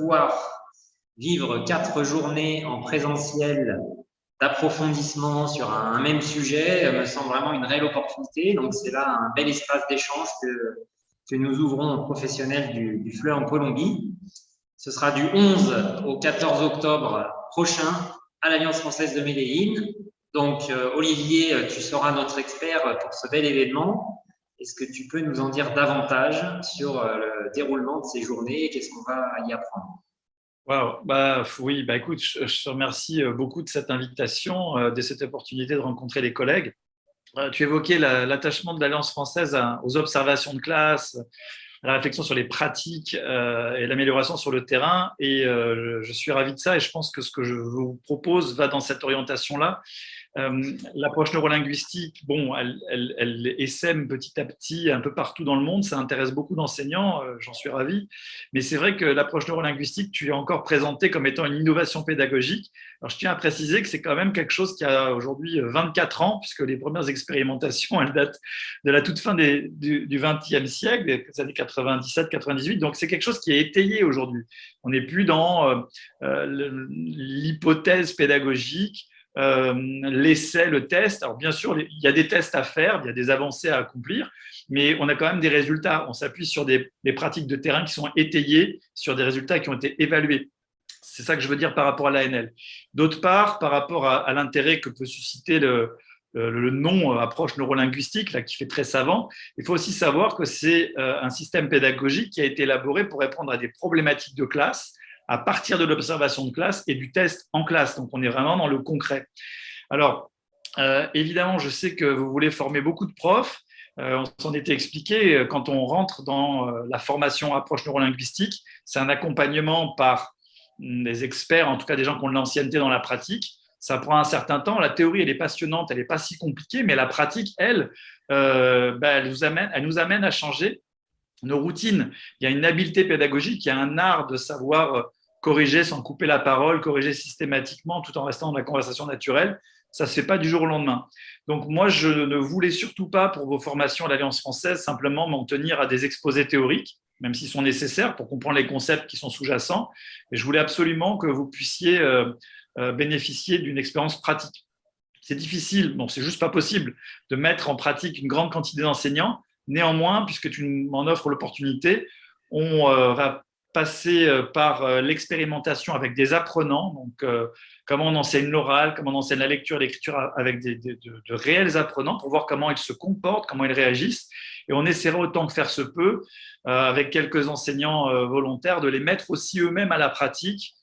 pouvoir vivre 4 journées en présentiel d'approfondissement sur un même sujet me semble vraiment une réelle opportunité. Donc, c'est là un bel espace d'échange que nous ouvrons aux professionnels du FLE en Colombie. Ce sera du 11 au 14 octobre prochain à l'Alliance française de Medellín. Donc, Olivier, tu seras notre expert pour ce bel événement. Est-ce que tu peux nous en dire davantage sur le déroulement de ces journées et qu'est-ce qu'on va y apprendre? Wow. Oui, écoute, je te remercie beaucoup de cette invitation, de cette opportunité de rencontrer les collègues. Tu évoquais l'attachement de l'Alliance française aux observations de classe, à la réflexion sur les pratiques et l'amélioration sur le terrain. Et je suis ravi de ça et je pense que ce que je vous propose va dans cette orientation-là. L'approche neurolinguistique, bon, elle essaime petit à petit un peu partout dans le monde, ça intéresse beaucoup d'enseignants, j'en suis ravi, mais c'est vrai que l'approche neurolinguistique, tu l'as encore présentée comme étant une innovation pédagogique. Alors, je tiens à préciser que c'est quand même quelque chose qui a aujourd'hui 24 ans, puisque les premières expérimentations, elles datent de la toute fin du XXe siècle, des années 97-98, donc c'est quelque chose qui est étayé aujourd'hui. On n'est plus dans l'hypothèse pédagogique, l'essai, le test. Alors bien sûr, il y a des tests à faire, il y a des avancées à accomplir, mais on a quand même des résultats. On s'appuie sur des pratiques de terrain qui sont étayées, sur des résultats qui ont été évalués. C'est ça que je veux dire par rapport à l'ANL. D'autre part, par rapport à l'intérêt que peut susciter le nom approche neurolinguistique, là, qui fait très savant, il faut aussi savoir que c'est un système pédagogique qui a été élaboré pour répondre à des problématiques de classe à partir de l'observation de classe et du test en classe. Donc, on est vraiment dans le concret. Alors, évidemment, je sais que vous voulez former beaucoup de profs. On s'en était expliqué, quand on rentre dans la formation approche neurolinguistique, c'est un accompagnement par des experts, en tout cas des gens qui ont de l'ancienneté dans la pratique. Ça prend un certain temps. La théorie, elle est passionnante, elle n'est pas si compliquée, mais la pratique, elle nous amène à changer nos routines. Il y a une habileté pédagogique, il y a un art de savoir corriger sans couper la parole, corriger systématiquement tout en restant dans la conversation naturelle. Ça ne se fait pas du jour au lendemain. Donc moi, je ne voulais surtout pas, pour vos formations à l'Alliance française, simplement m'en tenir à des exposés théoriques, même s'ils sont nécessaires pour comprendre les concepts qui sont sous-jacents. Et je voulais absolument que vous puissiez bénéficier d'une expérience pratique. C'est difficile, bon, c'est juste pas possible de mettre en pratique une grande quantité d'enseignants. Néanmoins, puisque tu m'en offres l'opportunité, on va passer par l'expérimentation avec des apprenants, donc comment on enseigne l'oral, comment on enseigne la lecture et l'écriture avec de réels apprenants pour voir comment ils se comportent, comment ils réagissent. Et on essaiera autant que faire se peut, avec quelques enseignants volontaires, de les mettre aussi eux-mêmes à la pratique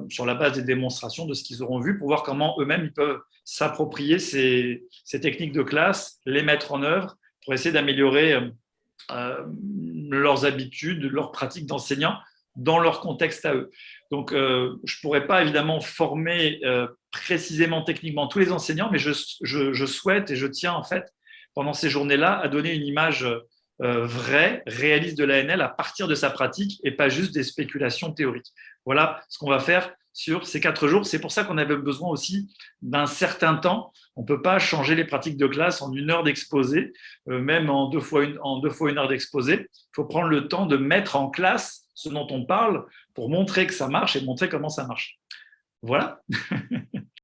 sur la base des démonstrations de ce qu'ils auront vu pour voir comment eux-mêmes ils peuvent s'approprier ces techniques de classe, les mettre en œuvre pour essayer d'améliorer leurs habitudes, leurs pratiques d'enseignant dans leur contexte à eux. Donc, je ne pourrais pas évidemment former précisément techniquement tous les enseignants, mais je souhaite et je tiens en fait pendant ces journées-là à donner une image vraie, réaliste de l'ANL à partir de sa pratique et pas juste des spéculations théoriques. Voilà ce qu'on va faire sur ces 4 jours. C'est pour ça qu'on avait besoin aussi d'un certain temps. On ne peut pas changer les pratiques de classe en 1 heure d'exposé, même en deux fois 1 heure d'exposé. Il faut prendre le temps de mettre en classe ce dont on parle pour montrer que ça marche et montrer comment ça marche. Voilà.